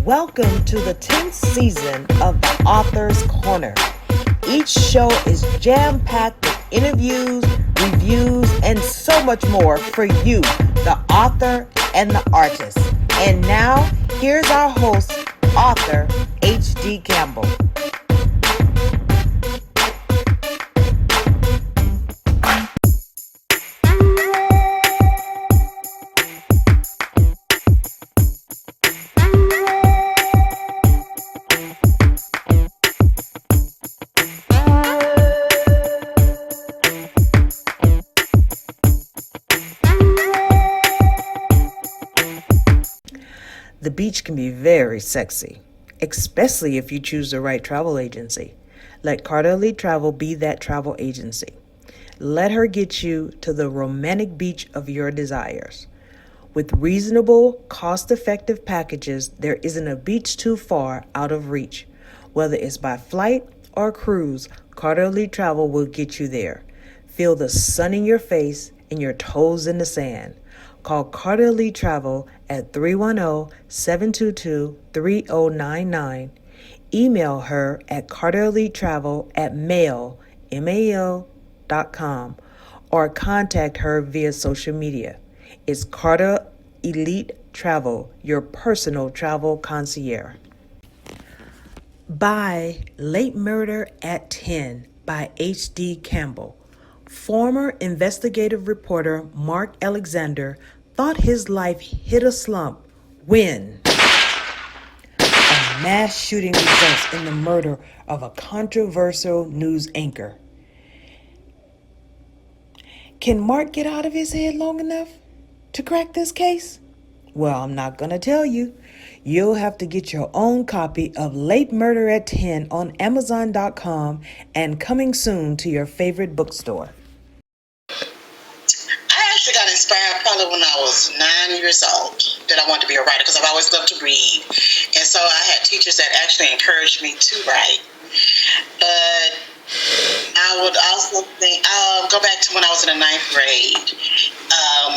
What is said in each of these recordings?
Welcome to the 10th season of The Author's Corner. Each show is jam-packed with interviews, reviews, and so much more for you, the author and the artist. And now, here's our host, author H.D. Campbell. The beach can be very sexy, especially if you choose the right travel agency. Let Kottyn Travel be that travel agency. Let her get you to the romantic beach of your desires. With reasonable, cost-effective packages, there isn't a beach too far out of reach. Whether it's by flight or cruise, Kottyn Travel will get you there. Feel the sun in your face and your toes in the sand. Call Kottyn Travel at 310-722-3099. Email her at kottyntravel@mail.com or contact her via social media. It's Kottyn Elite Travel, your personal travel concierge. By Late Murder at 10 by H.D. Campbell. Former investigative reporter Mark Alexander thought his life hit a slump when a mass shooting results in the murder of a controversial news anchor. Can Mark get out of his head long enough to crack this case? Well, I'm not going to tell you. You'll have to get your own copy of Late Murder at 10 on Amazon.com and coming soon to your favorite bookstore. I got inspired probably when I was 9 years old that I wanted to be a writer because I've always loved to read. And so I had teachers that actually encouraged me to write. But I would also think, I'll go back to when I was in the 9th grade.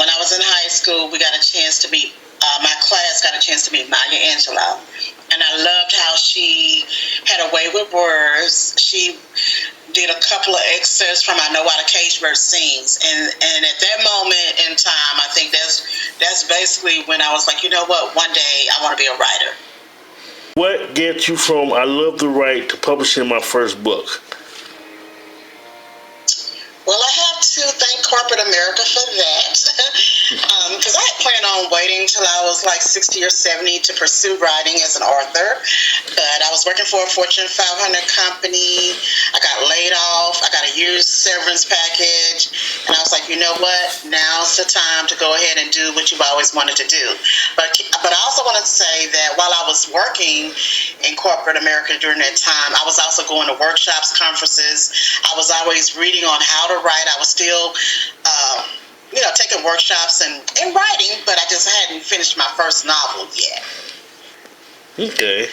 When I was in high school, we got a chance to meet, my class got a chance to meet Maya Angelou. And I loved how she had a way with words. She did a couple of excerpts from I Know Why the Caged Bird Sings. And at that moment in time, I think that's basically when I was like, you know what, one day I want to be a writer. What gets you from I love to write to publishing my first book? Well, I have to thank corporate America for that, because I had planned on waiting till I was like 60 or 70 to pursue writing as an author, but I was working for a Fortune 500 company. I got laid off. I got a year's severance package, and I was like, you know what? Now's the time to go ahead and do what you've always wanted to do. But I also want to say that while I was working in corporate America during that time, I was also going to workshops, conferences. I was always reading on how to write. I was still, taking workshops and writing, but I just hadn't finished my first novel yet. Okay.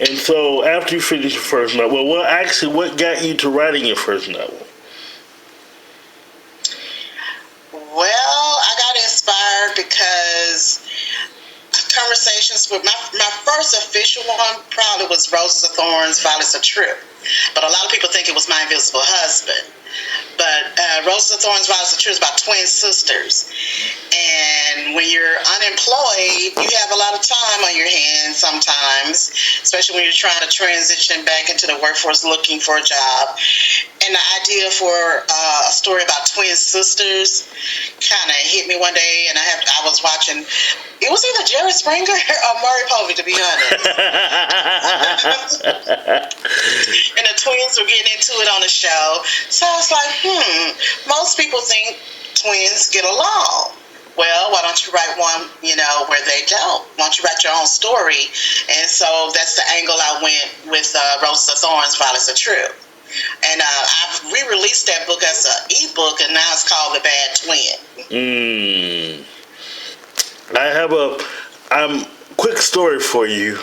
And so after you finished your first novel, what got you to writing your first novel? Well, I got inspired because conversations with my first official one probably was Roses of Thorns, Violets of Truth. But a lot of people think it was My Invisible Husband. But Roses of Thorns, Violets of Truth is about twin sisters. And when you're unemployed, you have a lot of time on your hands sometimes, especially when you're trying to transition back into the workforce looking for a job. And the idea for a story about twin sisters kind of hit me one day, and I was watching. It was either Jerry Springer or Maury Povey, to be honest. And the twins were getting into it on the show. So I was like, most people think twins get along. Well, why don't you write one, where they don't? Why don't you write your own story? And so that's the angle I went with Roses of Thorns, Violets of Truth. And I've re-released that book as an ebook, and now it's called The Bad Twin. I have a quick story for you.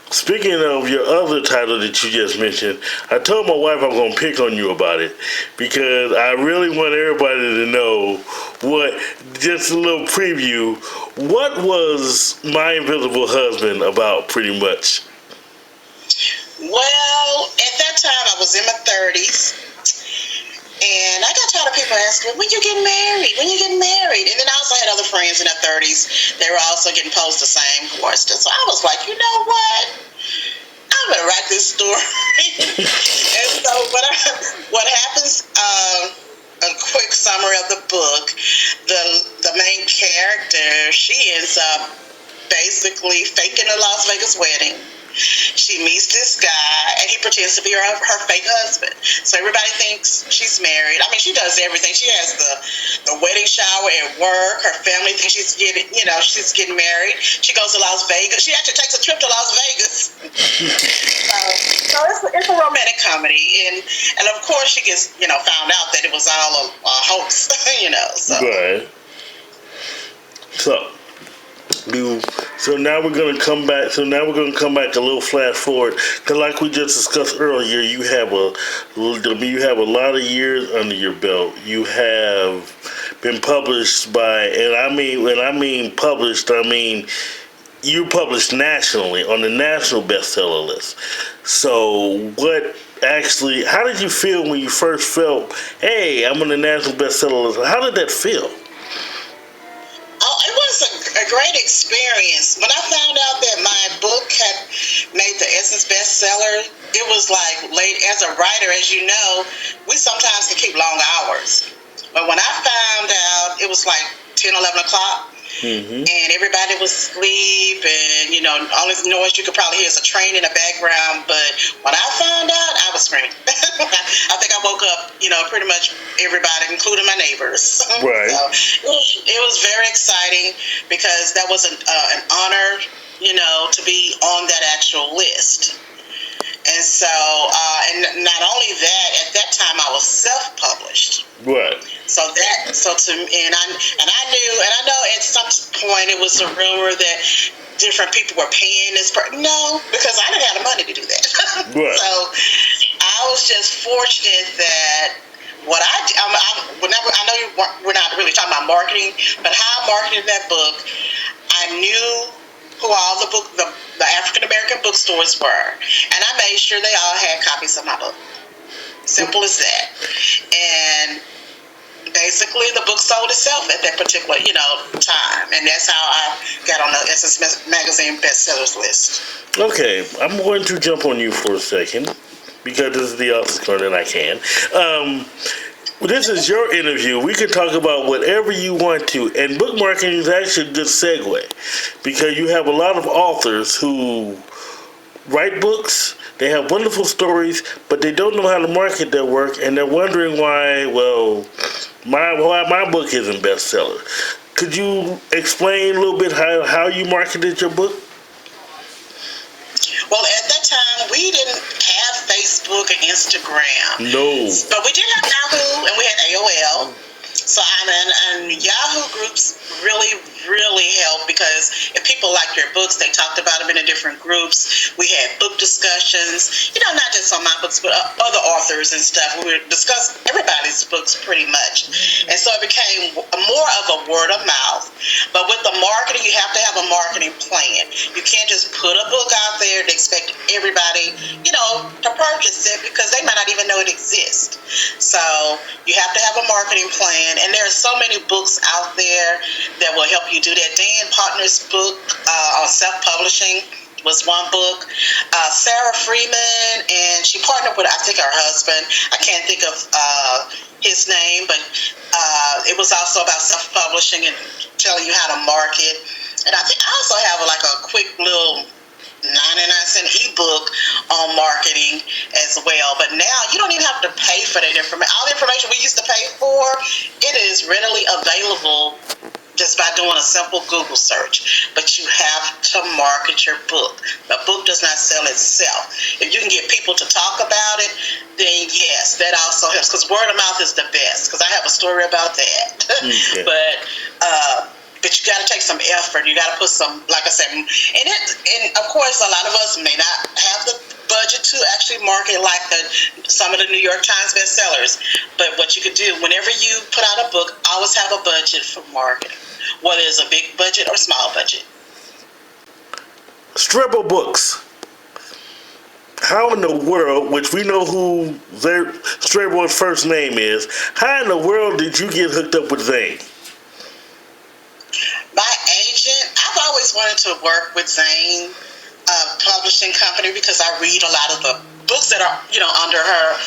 Speaking of your other title that you just mentioned, I told my wife I'm going to pick on you about it because I really want everybody to know what just a little preview. What was My Invisible Husband about, pretty much? Well, at that time, I was in my 30s. And I got tired of people asking, when you getting married? When you getting married? And then I also had other friends in their 30s. They were also getting posed the same question. So I was like, you know what? I'm going to write this story. And so what happens, a quick summary of the book, the main character, she ends up basically faking a Las Vegas wedding. She meets this guy, and he pretends to be her fake husband. So everybody thinks she's married. I mean, she does everything. She has the wedding shower at work. Her family thinks she's getting married. She goes to Las Vegas. She actually takes a trip to Las Vegas. So it's a romantic comedy, and of course she gets found out that it was all a hoax. So. Right. So now we're going to come back. So now we're going to come back a little flash forward, because like we just discussed earlier, you have a lot of years under your belt. You have been published by, and I mean published. I mean you published nationally on the national bestseller list. So how did you feel when you first felt, hey, I'm on the national bestseller list? How did that feel? Oh, it was a great experience. When I found out that my book had made the Essence bestseller, it was like late. As a writer, as you know, we sometimes can keep long hours. But when I found out, it was like 10, 11 o'clock. Mm-hmm. And everybody was asleep, and only noise you could probably hear is a train in the background. But when I found out, I was screaming. I think I woke up, pretty much everybody, including my neighbors. Right. So it was very exciting, because that was an honor, to be on that actual list. And so, and not only that, at that time I was self-published. Right. I know at some point it was a rumor that different people were paying this person. No, because I didn't have the money to do that. Right. So I was just fortunate that I know we're not really talking about marketing, but how I marketed that book, I knew who all the African American bookstores were, and I made sure they all had copies of my book. Simple as that. And basically the book sold itself at that particular time, and that's how I got on the Essence Magazine bestsellers list. Okay, I'm going to jump on you for a second, because this is the author's corner and I can. This is your interview. We can talk about whatever you want to. And book marketing is actually a good segue, because you have a lot of authors who write books. They have wonderful stories, but they don't know how to market their work, and they're wondering why my book isn't bestseller. Could you explain a little bit how you marketed your book? Well, at that time, we didn't have Facebook and Instagram. No. But we did have Yahoo, and we had AOL. So, and Yahoo groups really, really helped, because if people liked your books, they talked about them in the different groups. We had book discussions, not just on my books, but other authors and stuff. We would discuss everybody's books pretty much. And so it became more of a word of mouth. But with the marketing, you have to have a marketing plan. You can't just put a book out there and expect everybody, to purchase it, because they might not even know it exists. So you have to have a marketing plan. And there are so many books out there that will help you do that. Dan Partner's book on self-publishing was one book. Sarah Freeman, and she partnered with, I think, her husband. I can't think of his name, but it was also about self-publishing and telling you how to market. And I think I also have a quick little 99-cent ebook on marketing as well. But now you don't even have to pay for that information. All the information we used to pay for, it is readily available just by doing a simple Google search. But you have to market your book. The book does not sell itself. If you can get people to talk about it, then yes, that also helps, because word of mouth is the best, because I have a story about that. Okay. But you got to take some effort. You got to put some, like I said, and of course, a lot of us may not have budget to actually market like some of the New York Times bestsellers. But what you could do, whenever you put out a book, always have a budget for marketing, whether it's a big budget or small budget. Stribble Books. How in the world, which we know who Stribble's first name is, how in the world did you get hooked up with Zane? My agent, I've always wanted to work with Zane Publishing Company because I read a lot of the books that are, under her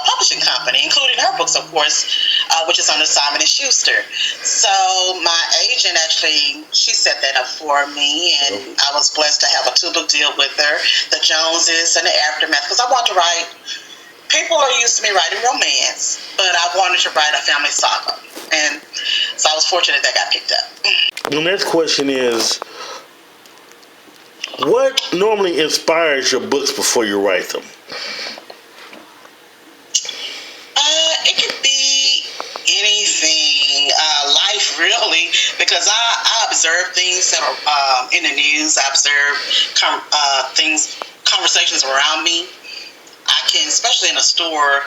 publishing company, including her books, of course, which is under Simon & Schuster. So my agent actually, she set that up for me, and I was blessed to have a 2-book deal with her, The Joneses and The Aftermath, because I want to write, people are used to me writing romance, but I wanted to write a family saga. And so I was fortunate that got picked up. The next question is, what normally inspires your books before you write them? It could be anything, life really, because I observe things that are in the news. I observe conversations around me. I can, especially in a store,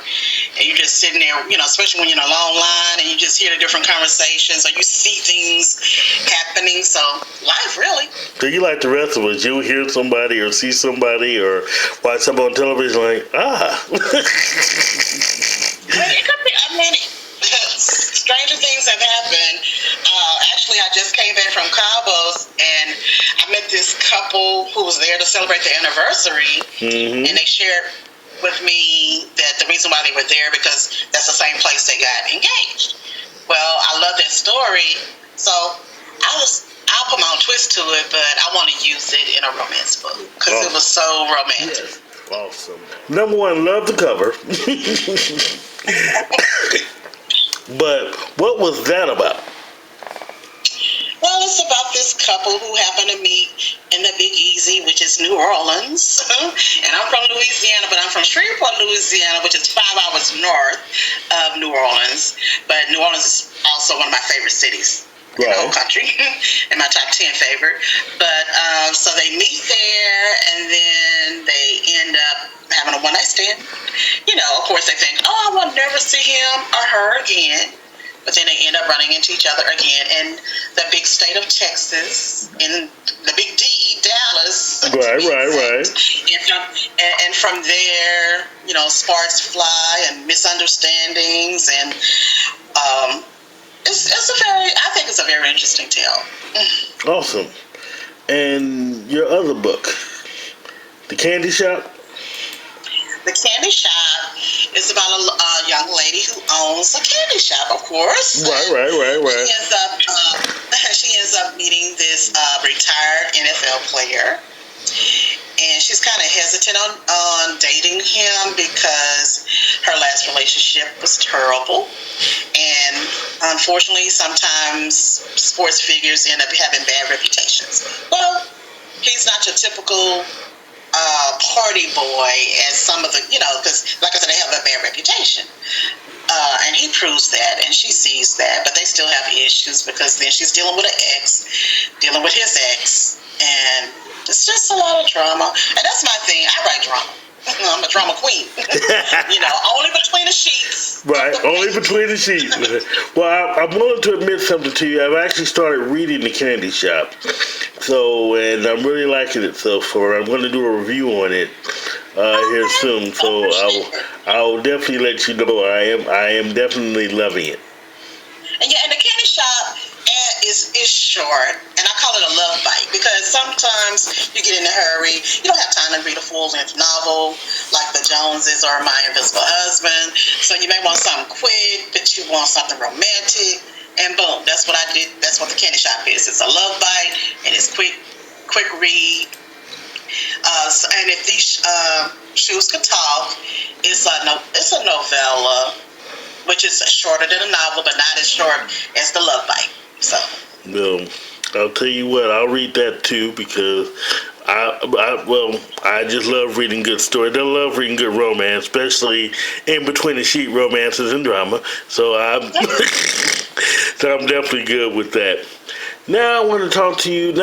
and you're just sitting there, especially when you're in a long line and you just hear the different conversations or you see things happening. So life, really. So you like the rest of us, you'll hear somebody or see somebody or watch something on television like, It could be, stranger things have happened. Actually, I just came back from Cabos and I met this couple who was there to celebrate their anniversary, and they shared with me that the reason why they were there because that's the same place they got engaged. Well, I love that story, so I'll put my own twist to it, but I want to use it in a romance book because it was so romantic. yes, awesome. Number one, love the cover. But what was that about? Well, it's about this couple who happened to meet in the Big Easy, which is New Orleans. And I'm from Louisiana, but I'm from Shreveport, Louisiana, which is 5 hours north of New Orleans. But New Orleans is also one of my favorite cities in the whole country, and my top 10 favorite. But so they meet there, and then they end up having a one-night stand. Of course, they think, oh, I will never see him or her again. But then they end up running into each other again in the big state of Texas, in the big D, Dallas. Right. And from there, sparks fly and misunderstandings, and I think it's a very interesting tale. Awesome. And your other book, The Candy Shop? The Candy Shop is about a young lady who owns a candy shop, of course. Right. She ends up meeting this retired NFL player, and she's kind of hesitant on dating him because her last relationship was terrible, and unfortunately, sometimes sports figures end up having bad reputations. Well, he's not your typical party boy as some of the, because like I said, they have a bad reputation. And he proves that, and she sees that, but they still have issues because then she's dealing with dealing with his ex, and it's just a lot of drama. And that's my thing. I write drama. I'm a drama queen. Only between the sheets. Right, only between the sheets. Well, I'm willing to admit something to you. I've actually started reading The Candy Shop. And I'm really liking it so far. I'm going to do a review on it here soon. So I'll definitely let you know I am definitely loving it. And The Candy Shop is short, and I call it a love bite because sometimes you get in a hurry. You don't have time to read a full-length novel like The Joneses or My Invisible Husband. So you may want something quick, but you want something romantic, and boom, that's what I did. That's what The Candy Shop is. It's a love bite, and it's quick read. And if these shoes could talk, it's a novella, which is shorter than a novel, but not as short as The Love Bite. So. Well, I'll tell you what, I'll read that too because I just love reading good stories. I love reading good romance, especially in between the sheet romances and drama. So I'm definitely good with that. Now I want to talk to you.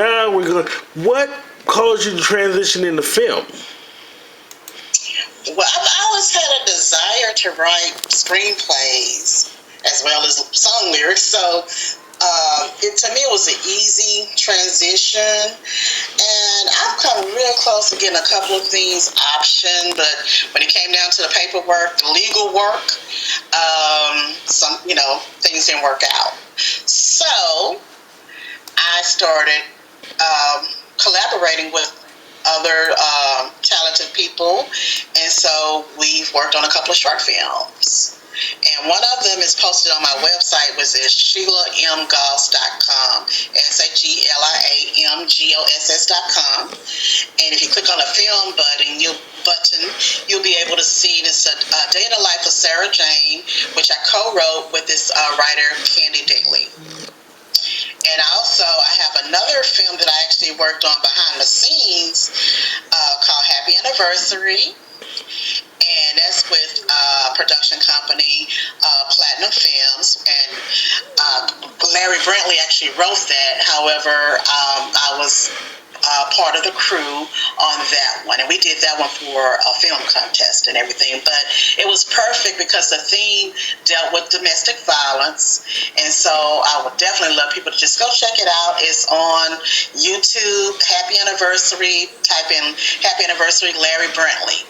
What caused you to transition into film? Well, I've always had a desire to write screenplays as well as song lyrics. So to me, it was an easy transition. And I've come real close to getting a couple of things optioned, but when it came down to the paperwork, the legal work, things didn't work out. So I started collaborating with other talented people, and so we've worked on a couple of short films. And one of them is posted on my website, which is SheliaMGoss.com, SheliaMGoss.com. And if you click on the film button, you'll be able to see this Day in the Life of Sarah Jane, which I co-wrote with this writer, Candy Dingley. And also, I have another film that I actually worked on behind the scenes called Happy Anniversary. And that's with production company Platinum Films. And Larry Brantley actually wrote that. However, I was part of the crew on that one. And we did that one for a film contest and everything. But it was perfect because the theme dealt with domestic violence. And so I would definitely love people to just go check it out. It's on YouTube, Happy Anniversary. Type in Happy Anniversary Larry Brantley. Brantley.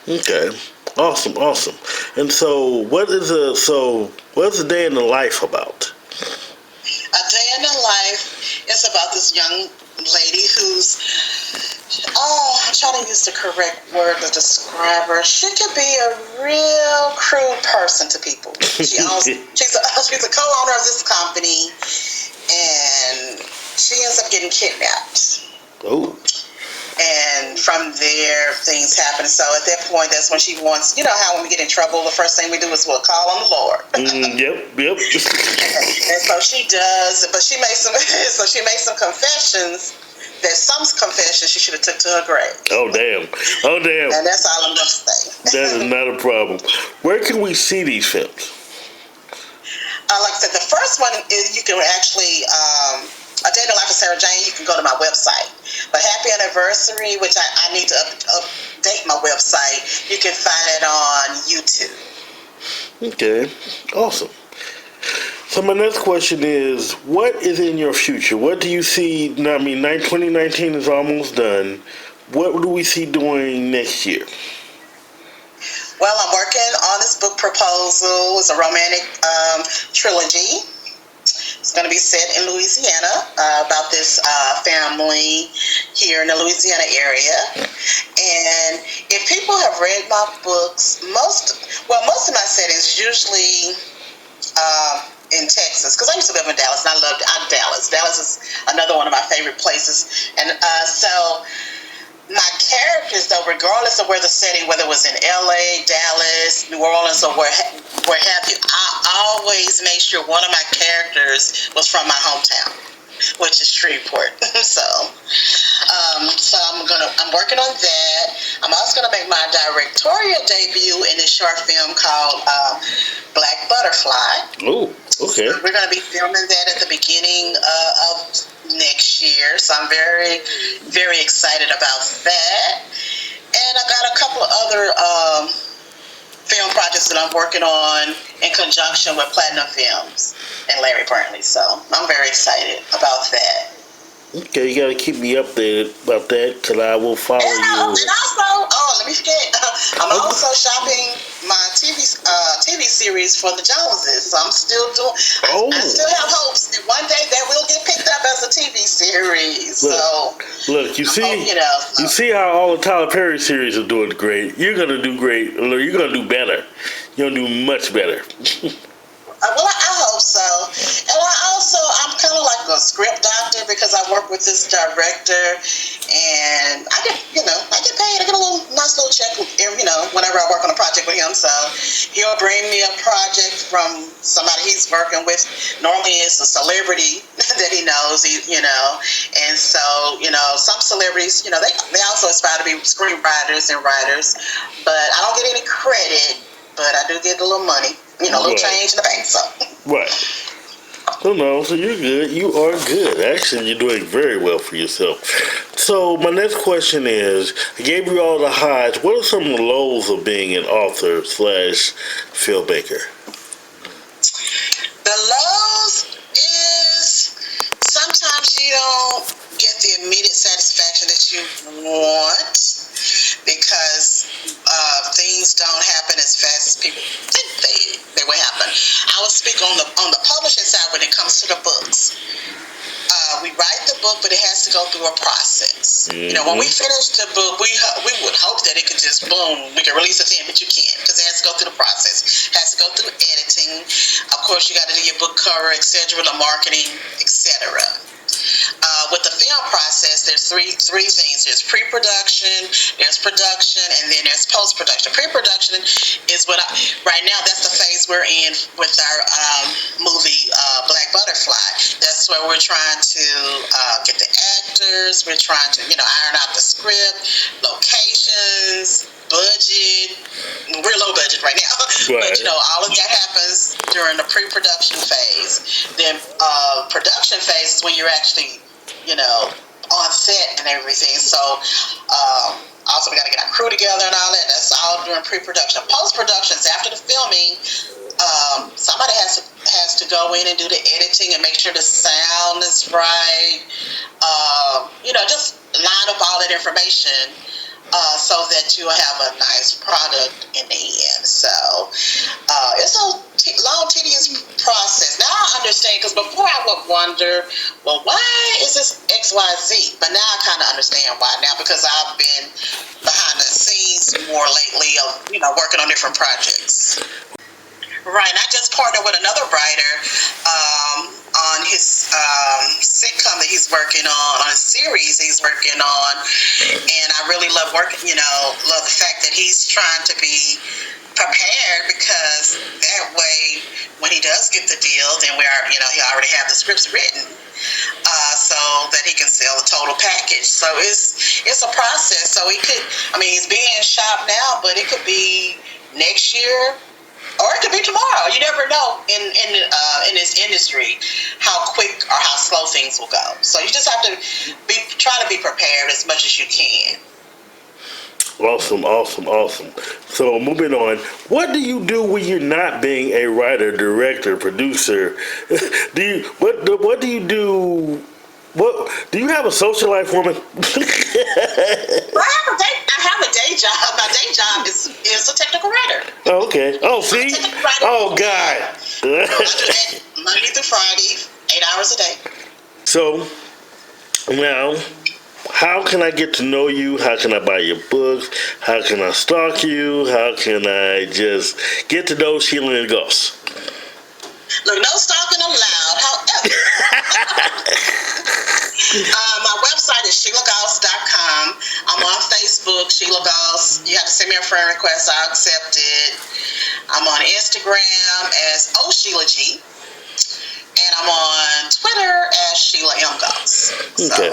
Okay. Awesome. And so what's a day in the life about? A Day in the Life is about this young lady who's, I'm trying to use the correct word to describe her. She could be a real crude person to people. She's a co-owner of this company, and she ends up getting kidnapped. Oh. And from there, things happen. So at that point, that's when she wants, how when we get in trouble, the first thing we do is we'll call on the Lord. Yep. And so she does, but she makes some confessions. There's some confessions she should have took to her grave. Oh, damn. And that's all I'm going to say. That is not a problem. Where can we see these films? Like I said, the first one is you can actually... A Day in the Life of Sarah Jane, you can go to my website. But Happy Anniversary, which I need to update my website, you can find it on YouTube. Okay, awesome. So my next question is, what is in your future? What do you see? 2019 is almost done. What do we see doing next year? Well, I'm working on this book proposal. It's a romantic trilogy. It's going to be set in Louisiana about this family here in the Louisiana area. And if people have read my books, most of my settings usually in Texas, because I used to live in Dallas, and I loved Dallas. Dallas is another one of my favorite places. And so my characters, though, regardless of where the setting, whether it was in LA, Dallas, New Orleans, or where have you, I always made sure one of my characters was from my hometown, which is Shreveport. So I'm working on that. I'm also gonna make my directorial debut in this short film called Black Butterfly. Oh, okay. So we're gonna be filming that at the beginning of next year, so I'm very, very excited about that. And I got a couple of other film projects that I'm working on in conjunction with Platinum Films and Larry Brantley, so I'm very excited about that. Okay, you gotta keep me updated about that, because I will follow you. And also, let me forget, I'm also shopping my TV series for the Joneses. So I'm still doing. I still have hopes that one day that will get picked up as a TV series. Look, you see how all the Tyler Perry series are doing great. You're gonna do great. You're gonna do better. You're gonna do much better. Well, I hope so. And I'm kind of like a script doctor because I work with this director, and I get paid. I get a nice little check, whenever I work on a project with him. So he'll bring me a project from somebody he's working with. Normally it's a celebrity that he knows, and so, some celebrities, they also aspire to be screenwriters and writers, but I don't get any credit, but I do get a little money. A little change in the bank, so. Right. So you're good. You are good. Actually, you're doing very well for yourself. So my next question is, I gave you all the highs. What are some of the lows of being an author slash filmmaker? The lows is sometimes you don't get the immediate satisfaction that you want because things don't happen as fast as people think they will happen. I will speak on the publishing side when it comes to the books. We write the book, but it has to go through a process. Mm-hmm. You know, when we finish the book, we would hope that it could just boom, we can release it then, but you can't because it has to go through the process. It has to go through editing. Of course, you got to do your book cover, etc., the marketing, etc. With the film process, there's three things. There's pre-production, there's production, and then there's post-production. Pre-production is right now, that's the phase we're in with our movie Black Butterfly. That's where we're trying to get the actors, we're trying to, iron out the script, locations, budget. We're low budget right now, right. But all of that happens during the pre-production phase. Then production phase is when you're actually on set and everything. So also we got to get our crew together and all that. That's all during pre-production. Post-production is after the filming. Somebody has to go in and do the editing and make sure the sound is right. Just line up all that information so that you'll have a nice product in the end. So it's a long, tedious process. Now I understand, because before I would wonder, well, why is this XYZ? But now I kind of understand why now, because I've been behind the scenes more lately of, working on different projects. Right, and I just partnered with another writer on his sitcom that he's working on a series he's working on, and I really love working, love the fact that he's trying to be prepared, because that way when he does get the deal, then he already have the scripts written, so that he can sell the total package. So it's a process. So he's being shot now, but it could be next year. Or it could be tomorrow. You never know in this industry how quick or how slow things will go. So you just have to try to be prepared as much as you can. Awesome. So moving on, what do you do when you're not being a writer, director, producer? What do you do? What do you have a social life, woman? Well, I have a day job. My day job is a technical writer. Oh, okay. Oh, see? Oh, God. I do that Monday through Friday, 8 hours a day. So, now, how can I get to know you? How can I buy your books? How can I stalk you? How can I just get to know Shelia and Goss? Look, no stalking allowed. However, my website is SheilaGoss.com. I'm on Facebook, Shelia Goss. You have to send me a friend request. I'll accept it. I'm on Instagram as OSheilaG. And I'm on Twitter as Shelia M. Goss. Okay.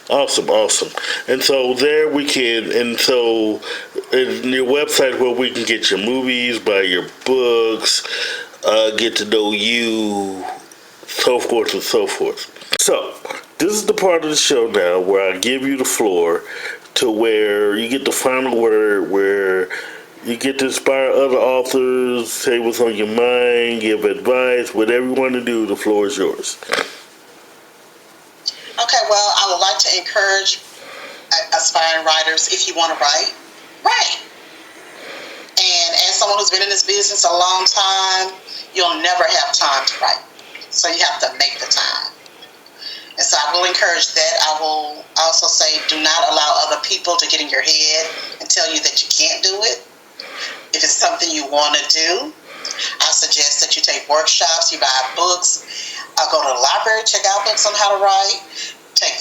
Awesome. And so there we can, and so in your website where we can get your movies, buy your books, get to know you, so forth and so forth. So this is the part of the show now where I give you the floor to where you get the final word, where you get to inspire other authors, say what's on your mind, give advice, whatever you want to do, the floor is yours. Okay, well, I would like to encourage aspiring writers, if you want to write. And as someone who's been in this business a long time, you'll never have time to write. So you have to make the time. And so I will encourage that. I will also say, do not allow other people to get in your head and tell you that you can't do it. If it's something you want to do, I suggest that you take workshops, you buy books, go to the library, check out books on how to write, take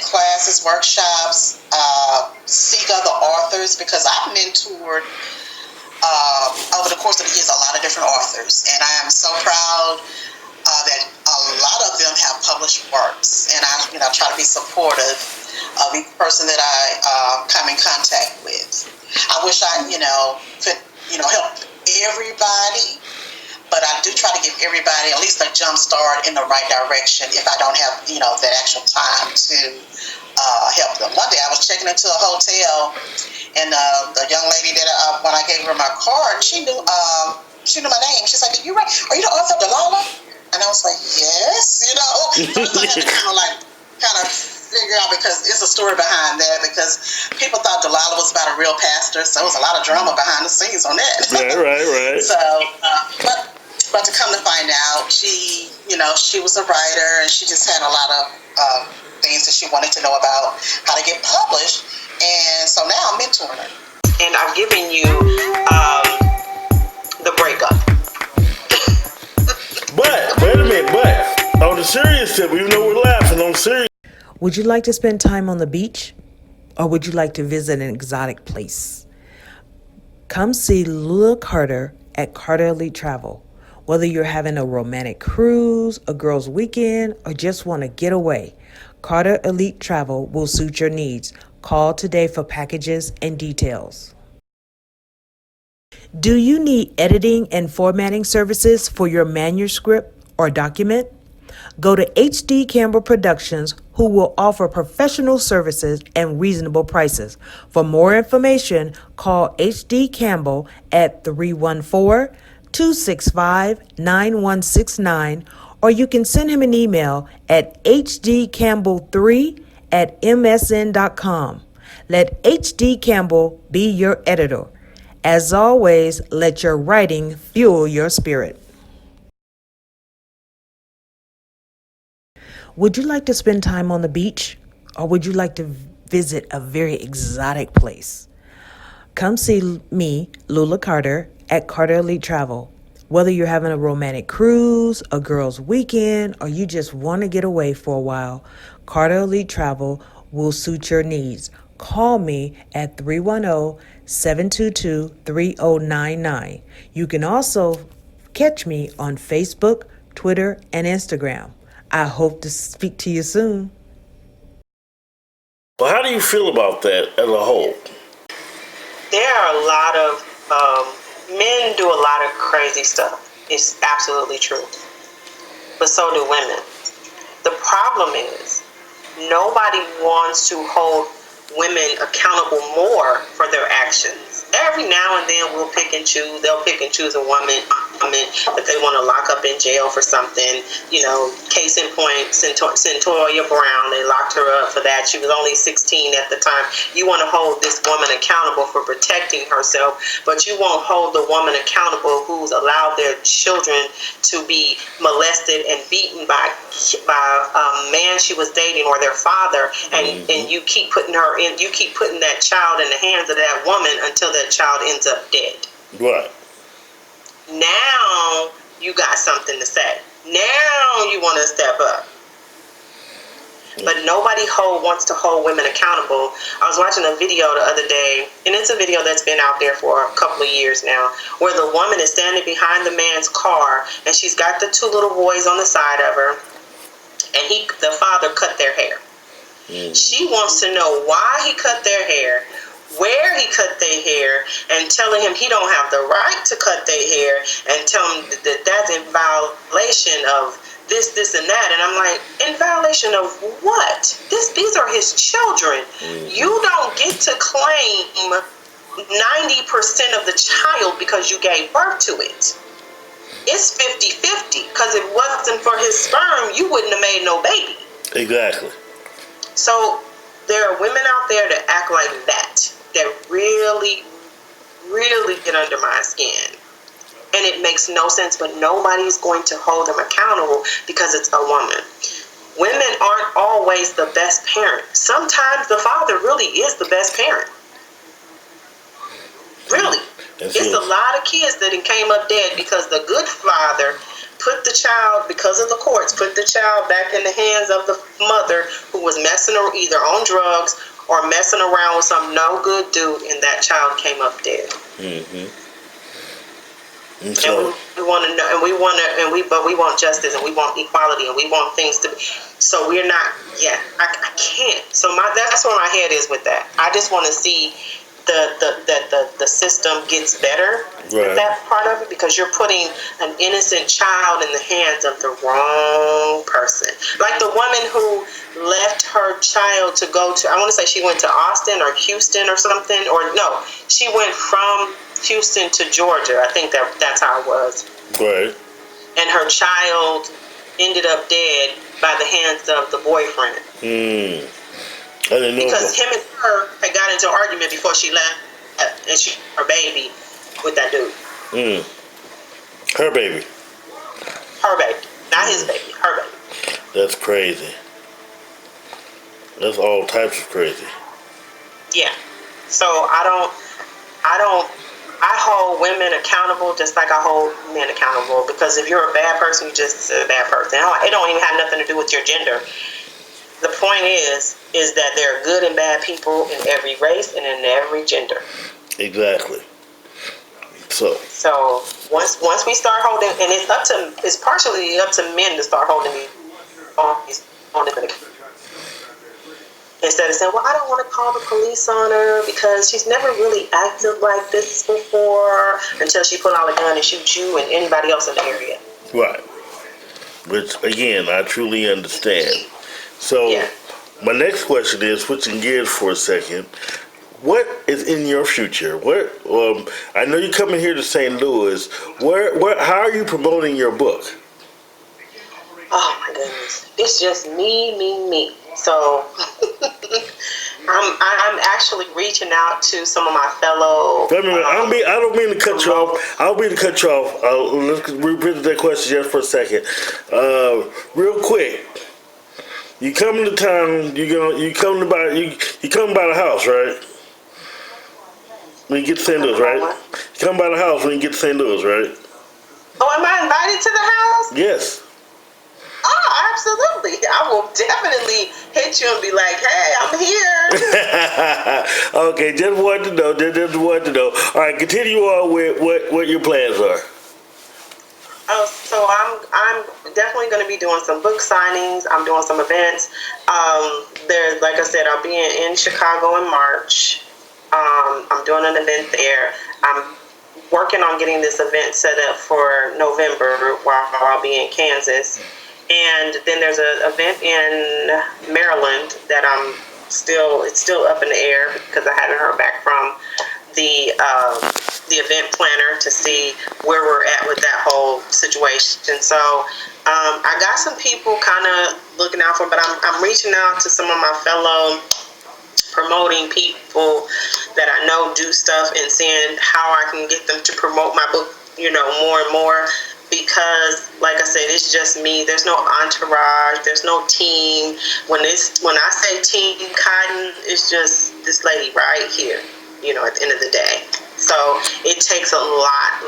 classes, workshops, seek other authors, because I've mentored over the course of the years a lot of different authors, and I am so proud that a lot of them have published works, and I try to be supportive of each person that I come in contact with. I wish I could help everybody, but I do try to give everybody at least a jump start in the right direction if I don't have that actual time to help them. One day I was checking into a hotel, and the young lady that when I gave her my card, she knew my name. She's like, are you the author of Delilah? And I was like, yes, you know. So I had to kind of figure out, because it's a story behind that, because people thought Delilah was about a real pastor, so there was a lot of drama behind the scenes on that. Right. So, but to come to find out, she was a writer, and she just had a lot of things that she wanted to know about how to get published, and so now I'm mentoring her. And I'm giving you the breakup. But wait a minute, but on the serious tip, even though we're laughing, on serious. Would you like to spend time on the beach, or would you like to visit an exotic place? Come see Lula Carter at Carter Elite Travel. Whether you're having a romantic cruise, a girls' weekend, or just want to get away, Carter Elite Travel will suit your needs. Call today for packages and details. Do you need editing and formatting services for your manuscript or document? Go to HD Campbell Productions, who will offer professional services and reasonable prices. For more information, call HD Campbell at 314-265-9169, or you can send him an email at hdcampbell3@msn.com. Let HD Campbell be your editor. As always, let your writing fuel your spirit. Would you like to spend time on the beach, or would you like to visit a very exotic place? Come see me, Lula Carter, at Carter Elite Travel. Whether you're having a romantic cruise, a girls' weekend, or you just want to get away for a while, Carter Elite Travel will suit your needs. Call me at 310-722-3099. You can also catch me on Facebook, Twitter, and Instagram. I hope to speak to you soon. Well, how do you feel about that as a whole? There are a lot of men do a lot of crazy stuff. It's absolutely true. But so do women. The problem is nobody wants to hold women accountable more for their actions. Every now and then we'll pick and choose. They'll pick and choose a woman that they want to lock up in jail for something. You know, case in point, Centoria Brown, they locked her up for that. She was only 16 at the time. You want to hold this woman accountable for protecting herself, but you won't hold the woman accountable who's allowed their children to be molested and beaten by a man she was dating or their father, and you keep putting that child in the hands of that woman until that child ends up dead. Right. Now you got something to say. Now you want to step up. But nobody wants to hold women accountable. I was watching a video the other day, and it's a video that's been out there for a couple of years now, where the woman is standing behind the man's car, and she's got the two little boys on the side of her, and the father cut their hair. She wants to know why he cut their hair, where he cut their hair, and telling him he don't have the right to cut their hair, and tell him that that's in violation of this, and that. And I'm like, in violation of what? These are his children. You don't get to claim 90% of the child because you gave birth to it. It's 50-50, because if it wasn't for his sperm, you wouldn't have made no baby. Exactly. So there are women out there that act like that really, really get under my skin. And it makes no sense, but nobody's going to hold them accountable because it's a woman. Women aren't always the best parent. Sometimes the father really is the best parent. Really. It's a lot of kids that came up dead because the good father put the child, because of the courts, put the child back in the hands of the mother who was messing or either on drugs or messing around with some no good dude, and that child came up dead. And so, we want to know, but we want justice, and we want equality, and we want things to be. So we're not. I can't. So that's where my head is with that. I just want to see the system gets better with that part of it, because you're putting an innocent child in the hands of the wrong person. Like the woman who left her child to go to, I want to say she went to Austin or Houston or something, or no, she went from Houston to Georgia. I think that's how it was. Right. And her child ended up dead by the hands of the boyfriend. I didn't know because him and her had got into an argument before she left, and she her baby with that dude. Her baby. Her baby, not his baby. Her baby. That's crazy. That's all types of crazy. Yeah. So I hold women accountable just like I hold men accountable, because if you're a bad person, you're just a bad person. It don't even have nothing to do with your gender. The point is that there are good and bad people in every race and in every gender. Exactly. So once we start holding, and it's partially up to men to start holding these instead of saying, well, I don't want to call the police on her because she's never really acted like this before, until she pull out a gun and shoot you and anybody else in the area. Right. Which, again, I truly understand. So, my next question is, switching gears for a second, what is in your future? I know you're coming here to St. Louis. How are you promoting your book? Oh my goodness, it's just me. So I'm actually reaching out to some of my fellow. Wait a minute. I don't mean to cut you off. I don't mean to cut you off. Let's revisit that question just for a second. Real quick. You come to town. You come by the house, right? When you get to St. Louis, right? You come by the house when you get to St. Louis, right? Oh, am I invited to the house? Yes. Oh, absolutely. I will definitely hit you and be like, hey, I'm here. Okay, just wanted to know. All right, continue on with what your plans are. Oh, so I'm definitely going to be doing some book signings. I'm doing some events. There's, like I said, I'll be in Chicago in March. I'm doing an event there. I'm working on getting this event set up for November while I'll be in Kansas. And then there's an event in Maryland that it's still up in the air because I haven't heard back from the event planner to see where we're at with that whole situation. So I got some people kind of looking out for, but I'm reaching out to some of my fellow promoting people that I know do stuff and seeing how I can get them to promote my book, more and more. Because, like I said, it's just me. There's no entourage. There's no team. When I say team Kottyn, it's just this lady right here, at the end of the day. So it takes a lot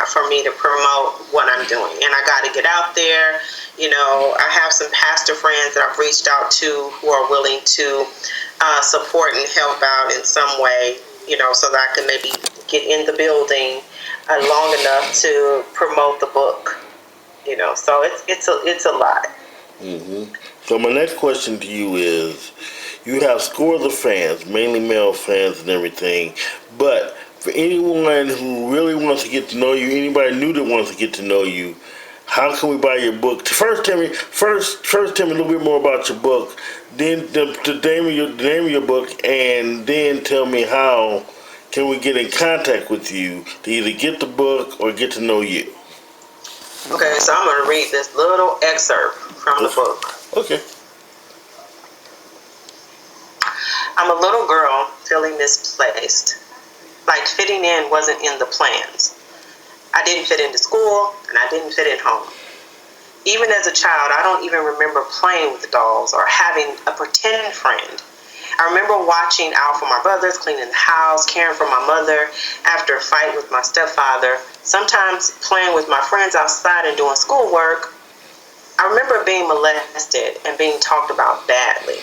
for me to promote what I'm doing. And I got to get out there. I have some pastor friends that I've reached out to who are willing to support and help out in some way, so that I can maybe get in the building long enough to promote the book, so it's a lot. Mm-hmm. So my next question to you is, you have scores of fans, mainly male fans and everything, but for anyone who really wants to get to know you, anybody new that wants to get to know you, how can we buy your book? First tell me a little bit more about your book, then the name of your book, and then tell me how can we get in contact with you to either get the book or get to know you. Okay, so I'm going to read this little excerpt from the book. Okay. I'm a little girl feeling misplaced, like fitting in wasn't in the plans. I didn't fit into school, and I didn't fit in home. Even as a child, I don't even remember playing with the dolls or having a pretend friend. I remember watching out for my brothers, cleaning the house, caring for my mother after a fight with my stepfather, sometimes playing with my friends outside and doing schoolwork. I remember being molested and being talked about badly,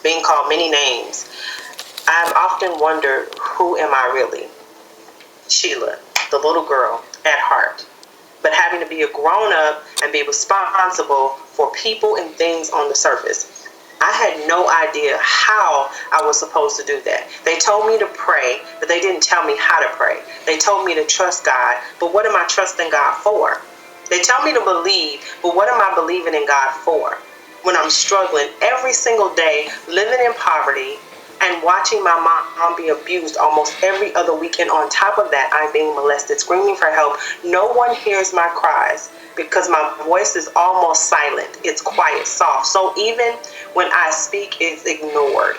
being called many names. I've often wondered, who am I really? Shelia, the little girl at heart, but having to be a grown-up and be responsible for people and things on the surface. I had no idea how I was supposed to do that. They told me to pray, but they didn't tell me how to pray. They told me to trust God, but what am I trusting God for? They tell me to believe, but what am I believing in God for? When I'm struggling every single day, living in poverty, and watching my mom be abused almost every other weekend. On top of that, I'm being molested, screaming for help. No one hears my cries because my voice is almost silent. It's quiet, soft. So even when I speak, it's ignored.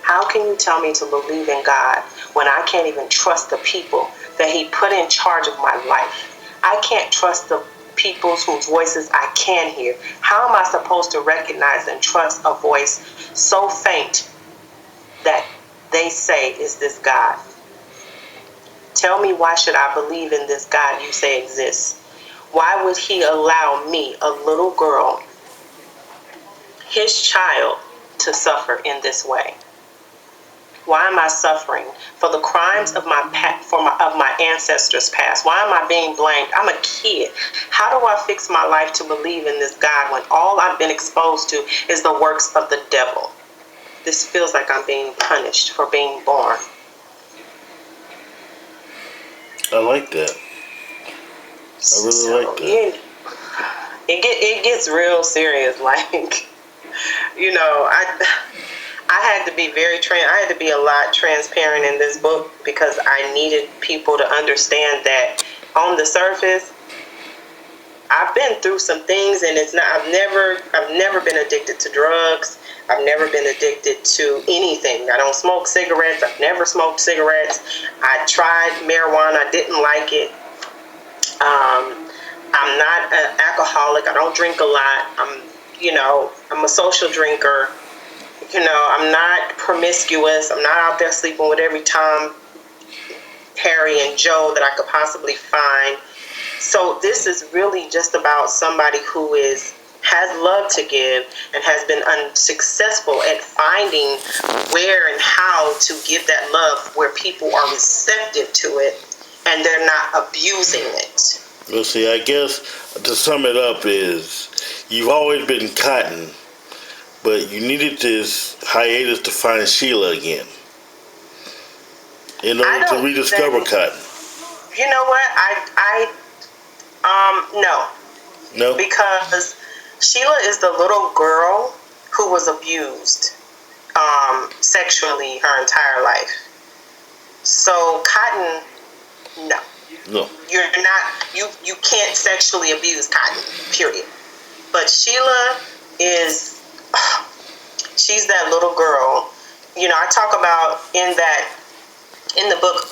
How can you tell me to believe in God when I can't even trust the people that He put in charge of my life? I can't trust the people whose voices I can hear. How am I supposed to recognize and trust a voice so faint that they say is this God? Tell me, why should I believe in this God you say exists? Why would He allow me, a little girl, His child, to suffer in this way? Why am I suffering for the crimes of my ancestors past? Why am I being blamed? I'm a kid. How do I fix my life to believe in this God when all I've been exposed to is the works of the devil? This feels like I'm being punished for being born. I like that. I really like that. It gets real serious. Like, you know, I had to be I had to be a lot transparent in this book because I needed people to understand that on the surface, I've been through some things, and it's not. I've never been addicted to drugs. I've never been addicted to anything. I don't smoke cigarettes. I've never smoked cigarettes. I tried marijuana. I didn't like it. I'm not an alcoholic. I don't drink a lot. I'm a social drinker. I'm not promiscuous. I'm not out there sleeping with every Tom, Harry, and Joe that I could possibly find. So this is really just about somebody who has love to give and has been unsuccessful at finding where and how to give that love where people are receptive to it and they're not abusing it. Well, see, I guess to sum it up is you've always been Kottyn, but you needed this hiatus to find Shelia again in order to rediscover Kottyn. You know what? No. No? Because Shelia is the little girl who was abused sexually her entire life. So Kottyn, no. No. You're not, you can't sexually abuse Kottyn, period. But Shelia she's that little girl. I talk about in the book,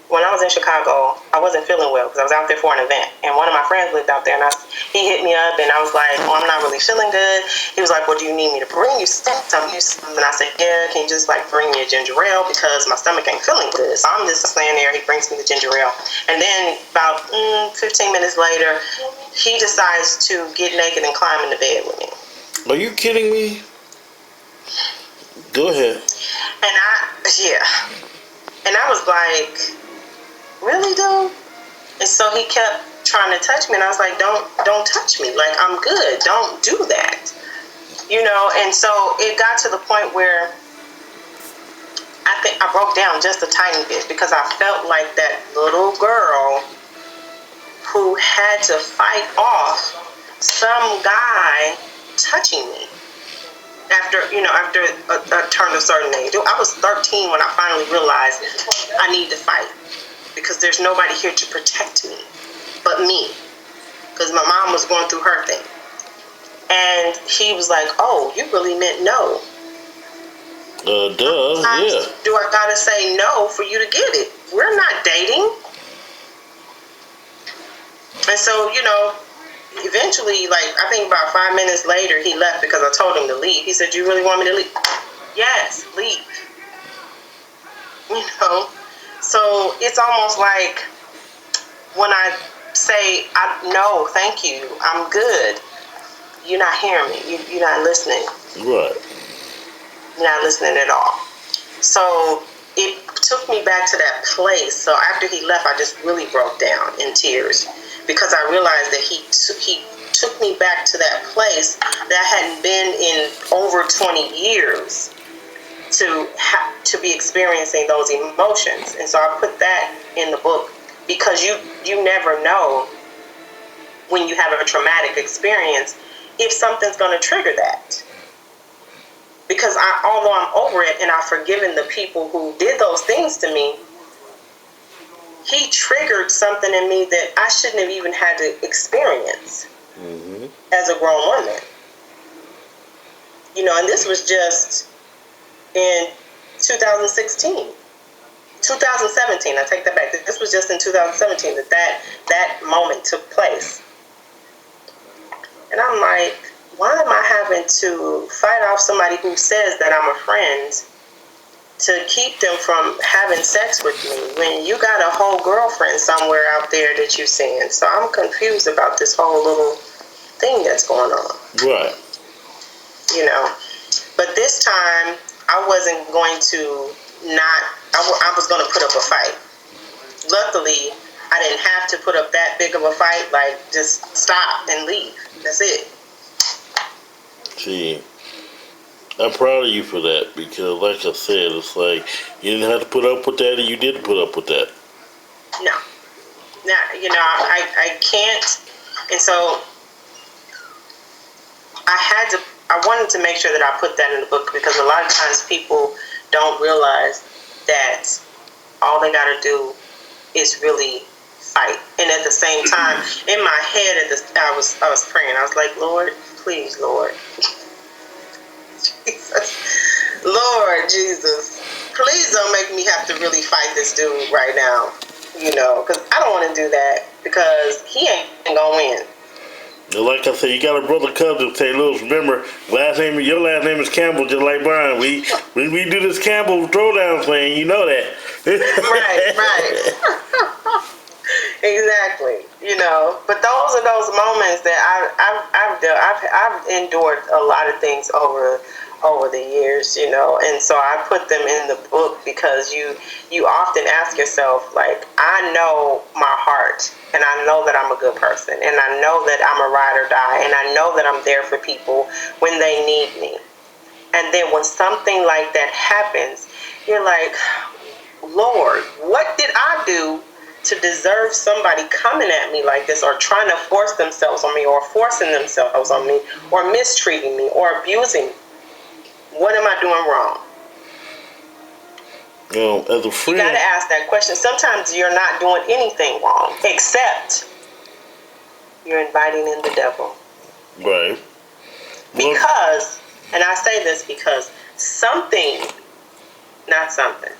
when I was in Chicago, I wasn't feeling well because I was out there for an event, and one of my friends lived out there, and he hit me up, and I was like, "Oh, I'm not really feeling good." He was like, "Well, do you need me to bring you something?" And I said, "Yeah, can you just bring me a ginger ale because my stomach ain't feeling good?" So I'm just laying there. He brings me the ginger ale, and then about 15 minutes later, he decides to get naked and climb into bed with me. Are you kidding me? Go ahead. And I was like, "Really, dude?" And so he kept trying to touch me, and I was like, don't touch me. Like, I'm good. Don't do that. And so it got to the point where I think I broke down just a tiny bit because I felt like that little girl who had to fight off some guy touching me. After I turned a certain age. I was 13 when I finally realized I need to fight because there's nobody here to protect me but me, because my mom was going through her thing. And he was like, "Oh, you really meant no." Yeah. Do I gotta say no for you to get it? We're not dating. And so, eventually, I think about 5 minutes later, he left because I told him to leave. He said, "You really want me to leave?" Yes, leave. So it's almost like when I say, "No, thank you, I'm good," you're not hearing me. You're not listening. Right. You're not listening at all. So it took me back to that place. So after he left, I just really broke down in tears because I realized that he took me back to that place that I hadn't been in over 20 years to be experiencing those emotions. And so I put that in the book because you never know when you have a traumatic experience if something's going to trigger that. Because although I'm over it and I've forgiven the people who did those things to me, he triggered something in me that I shouldn't have even had to experience as a grown woman. You know, and this was just in 2016. 2017, I take that back. This was just in 2017 that moment took place. And I'm like, why am I having to fight off somebody who says that I'm a friend to keep them from having sex with me when you got a whole girlfriend somewhere out there that you're seeing? So I'm confused about this whole little thing that's going on. Right. You know, but this time I wasn't going to I was going to put up a fight. Luckily, I didn't have to put up that big of a fight. Like, just stop and leave. That's it. See, I'm proud of you for that because, like I said, it's like you didn't have to put up with that, and you didn't put up with that. No. Now, you know, I can't. And so I wanted to make sure that I put that in the book because a lot of times people don't realize that all they got to do is really fight. And at the same time, in my head, I was praying. I was like, Lord, please, Lord. Jesus. Lord Jesus, please don't make me have to really fight this dude right now. You know, because I don't want to do that because he ain't going to win. Like I said, you got a brother cousin in St. Louis. Remember, your last name is Campbell, just like Brian. We do this Campbell throwdown thing. You know that. Right. Exactly. You know, but those are those moments that I've endured a lot of things over the years, you know, and so I put them in the book because you often ask yourself, like, I know my heart and I know that I'm a good person and I know that I'm a ride or die and I know that I'm there for people when they need me. And then when something like that happens, you're like, Lord, what did I do to deserve somebody coming at me like this or trying to force themselves on me or forcing themselves on me or mistreating me or abusing me? What am I doing wrong? As a friend, you got to ask that question. Sometimes you're not doing anything wrong, except you're inviting in the devil. Right. Because, and I say this because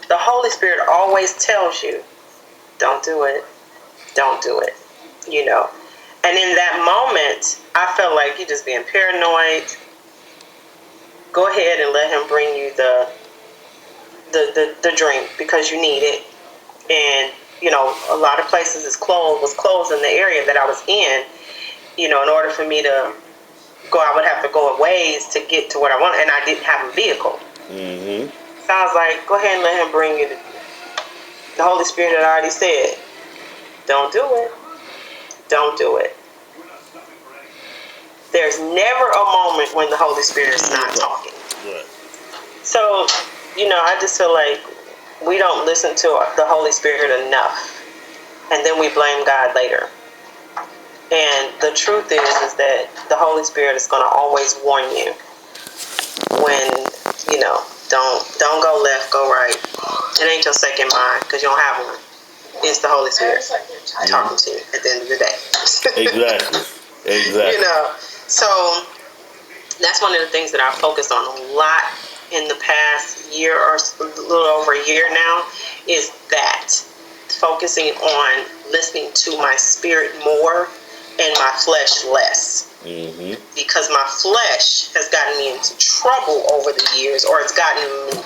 the Holy Spirit always tells you, don't do it, you know. And in that moment, I felt like you're just being paranoid. Go ahead and let him bring you the drink because you need it. And, you know, a lot of places was closed in the area that I was in. You know, in order for me to go, I would have to go a ways to get to what I want, and I didn't have a vehicle. Mm-hmm. So I was like, go ahead and let him bring you the Holy Spirit had already said, don't do it. Don't do it. There's never a moment when the Holy Spirit is not talking. Right. So, you know, I just feel like we don't listen to the Holy Spirit enough. And then we blame God later. And the truth is that the Holy Spirit is going to always warn you when, you know, don't go left, go right. It ain't your second mind because you don't have one. It's the Holy Spirit talking to you at the end of the day. Exactly. You know, so that's one of the things that I focused on a lot in the past year or a little over a year now is that focusing on listening to my spirit more and my flesh less. Mm-hmm. Because my flesh has gotten me into trouble over the years, or it's gotten me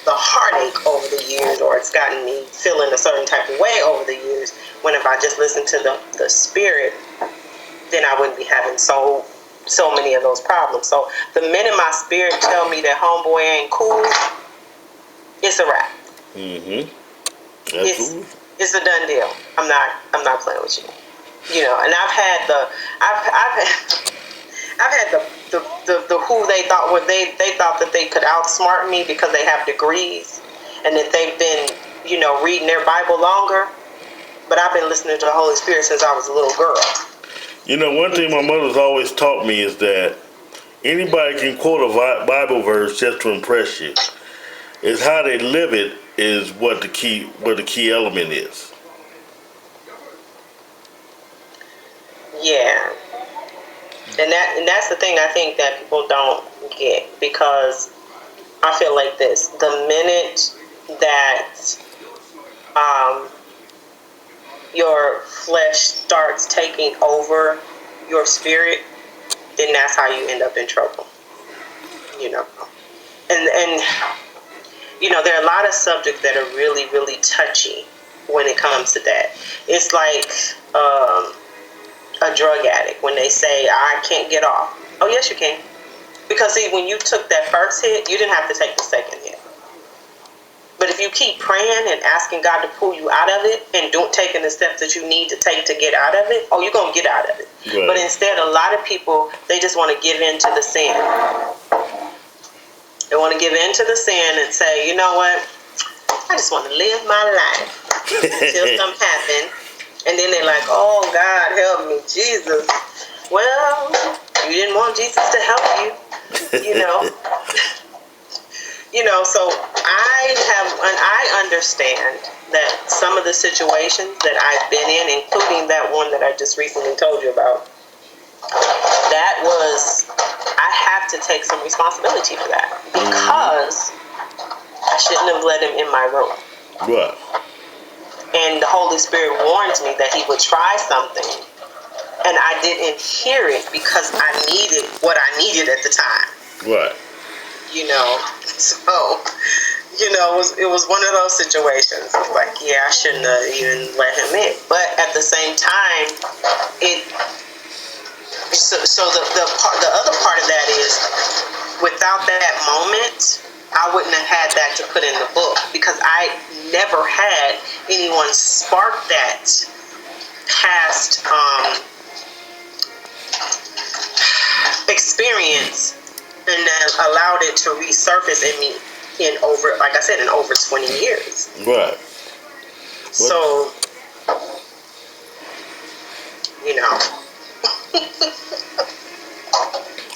the heartache over the years, or it's gotten me feeling a certain type of way over the years, when if I just listened to the spirit, then I wouldn't be having so many of those problems. So the minute my spirit tell me that homeboy ain't cool, it's a wrap. Mm-hmm. It's a done deal. I'm not playing with you. And I've had the who they thought they thought that they could outsmart me because they have degrees and that they've been, reading their Bible longer. But I've been listening to the Holy Spirit since I was a little girl. One thing my mother's always taught me is that anybody can quote a Bible verse just to impress you. It's how they live it is what the key element is. Yeah. And that's the thing I think that people don't get, because I feel like this: the minute that your flesh starts taking over your spirit, then that's how you end up in trouble. And there are a lot of subjects that are really, really touchy when it comes to that. It's like a drug addict when they say, I can't get off. Oh, yes, you can. Because, see, when you took that first hit, you didn't have to take the second hit. But if you keep praying and asking God to pull you out of it and taking the steps that you need to take to get out of it, you're going to get out of it. Right. But instead, a lot of people, they just want to give in to the sin. They want to give in to the sin and say, you know what? I just want to live my life until something happens. And then they're like, oh, God, help me, Jesus. Well, you didn't want Jesus to help you, so I understand that some of the situations that I've been in, including that one that I just recently told you about, I have to take some responsibility for that, because I shouldn't have let him in my room. Right. And the Holy Spirit warned me that he would try something, and I didn't hear it because I needed what I needed at the time. Right. So, it was one of those situations. It's like, yeah, I shouldn't have even let him in. But at the same time, the other part of that is, without that moment, I wouldn't have had that to put in the book, because I never had anyone spark that past experience and then allowed it to resurface in me in over 20 years. Right. So,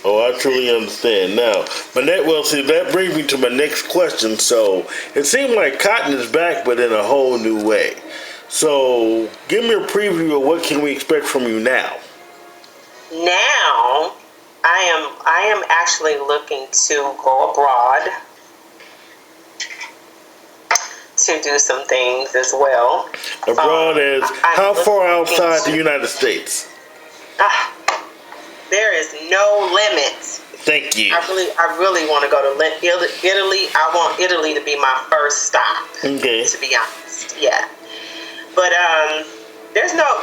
Oh, I truly understand now. That brings me to my next question. So, it seemed like Kottyn is back, but in a whole new way. So, give me a preview of what can we expect from you now. Now, I am actually looking to go abroad to do some things as well. Abroad is how far outside the United States? There is no limits. Thank you. I really want to go to Italy. I want Italy to be my first stop. Okay. To be honest, yeah. But there's no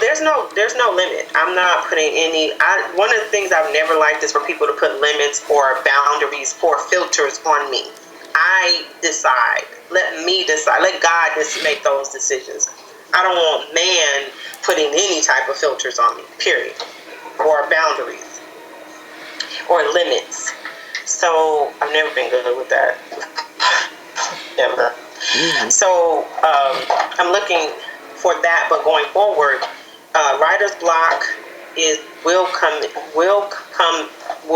limit. I'm not putting any. One of the things I've never liked is for people to put limits or boundaries or filters on me. I decide. Let me decide. Let God just make those decisions. I don't want man putting any type of filters on me. Period. Or boundaries. Or limits. So I've never been good with that. Never. Mm-hmm. So I'm looking for that, but going forward, writer's block will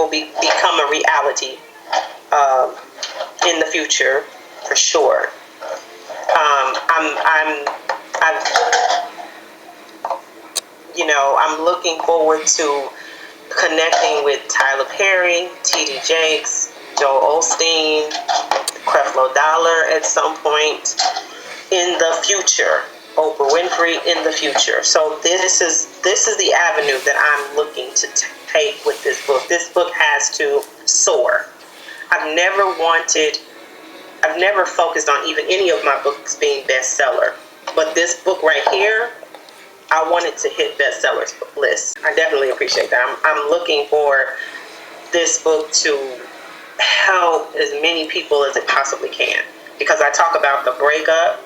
become a reality in the future for sure. I'm looking forward to connecting with Tyler Perry, T.D. Jakes, Joel Osteen, Creflo Dollar at some point in the future. Oprah Winfrey in the future. So this is the avenue that I'm looking to take with this book. This book has to soar. I've never focused on even any of my books being bestseller. But this book right here, I wanted to hit bestsellers list. I definitely appreciate that. I'm looking for this book to help as many people as it possibly can. Because I talk about the breakup.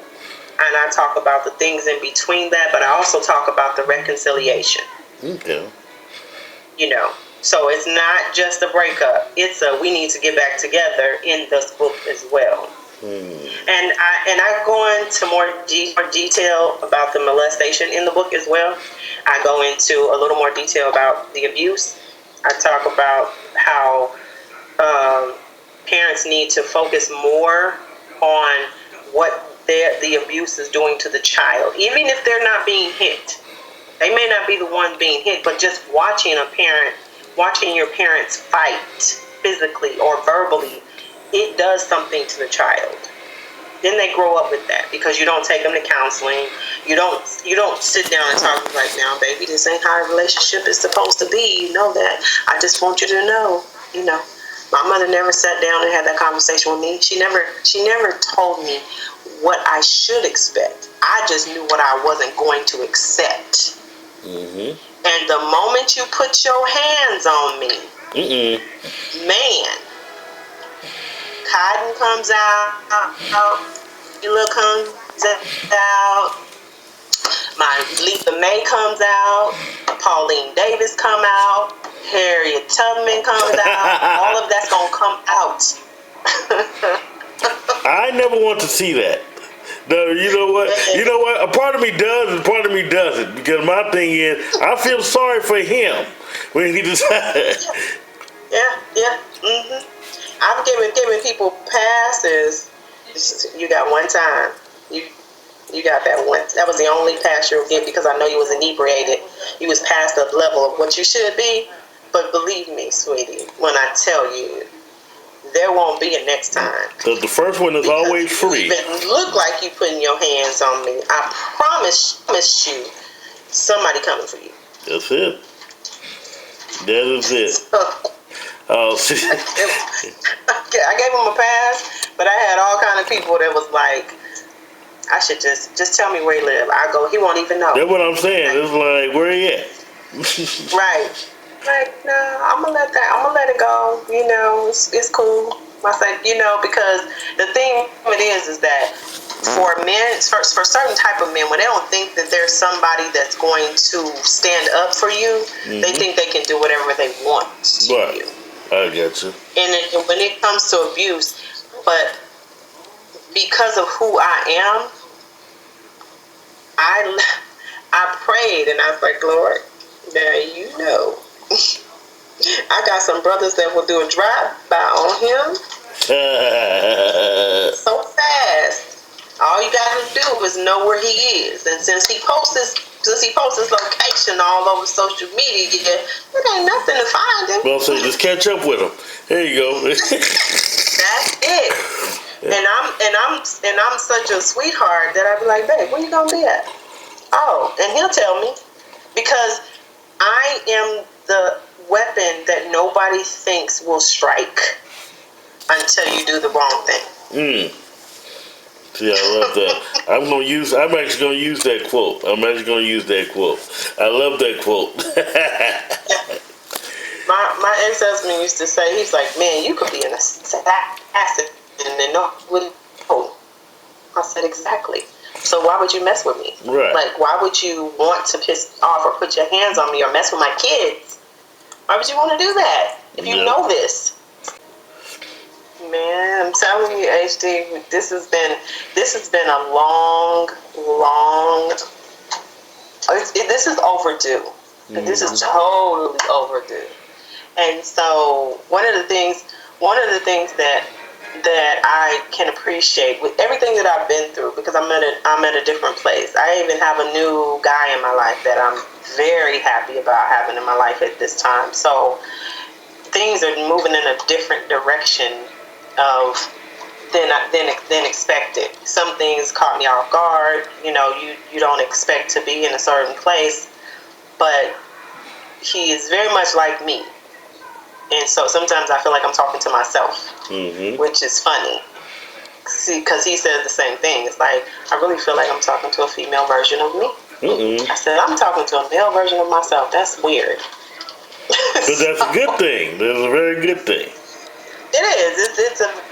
I talk about the things in between that, but I also talk about the reconciliation. Okay. You know, so it's not just a breakup. It's a we need to get back together in this book as well. And I go into more detail about the molestation in the book as well. I go into a little more detail about the abuse. I talk about how parents need to focus more on what the abuse is doing to the child, even if they're not being hit. They may not be the one being hit, but just watching your parents fight physically or verbally, it does something to the child. Then they grow up with that because you don't take them to counseling. You don't sit down and talk like, now, baby, this ain't how a relationship is supposed to be. You know that. I just want you to know, my mother never sat down and had that conversation with me. She never told me what I should expect. I just knew what I wasn't going to accept. Mm-hmm. And the moment you put your hands on me, man, Kottyn comes out, Shelia comes out, my Lisa May comes out, Pauline Davis come out, Harriet Tubman comes out. All of that's gonna come out. I never want to see that. No, you know what? A part of me does and part of me doesn't. Because my thing is, I feel sorry for him when he decides. Yeah. Mm-hmm. I'm giving people passes. You got one time. You got that one. That was the only pass you'll get because I know you was inebriated. You was past the level of what you should be. But believe me, sweetie, when I tell you, there won't be a next time. Because the first one is always free. It look like you putting your hands on me. I promise you, somebody coming for you. That's it. That is it. Oh, see. I gave him a pass, but I had all kind of people that was like, I should just tell me where he live. I go, he won't even know. That's what I'm saying. It's like, where he at? Right. Like, no, I'm gonna let it go. It's cool. I said, because the thing is that for men, for certain type of men, when they don't think that there's somebody that's going to stand up for you, they think they can do whatever they want to you. I get you. And when it comes to abuse, but because of who I am, I prayed and I was like, Lord, now I got some brothers that will do a drive-by on him so fast. All you got to do is know where he is. And since he posts his location all over social media, it ain't nothing to find him. Well, so just catch up with him. There you go. That's it. And I'm such a sweetheart that I be like, babe, where you gonna be at? Oh, and he'll tell me because I am the weapon that nobody thinks will strike until you do the wrong thing. See, I love that. I'm actually gonna use that quote. I love that quote. My ex-husband used to say, he's like, man, you could be an assassin and no one would know. I said, exactly. So why would you mess with me? Right. Like, why would you want to piss off or put your hands on me or mess with my kids? Why would you want to do that if you know this? Man, I'm telling you, HD, this has been a long. This is overdue. This is totally overdue. And so one of the things that I can appreciate with everything that I've been through, because I'm at a different place. I even have a new guy in my life that I'm very happy about having in my life at this time. So things are moving in a different direction than expected. Some things caught me off guard. You don't expect to be in a certain place, but he is very much like me. And so sometimes I feel like I'm talking to myself, which is funny. See, because he says the same thing. It's like, I really feel like I'm talking to a female version of me. I said, I'm talking to a male version of myself. That's weird. But that's a good thing. That's a very good thing. It is.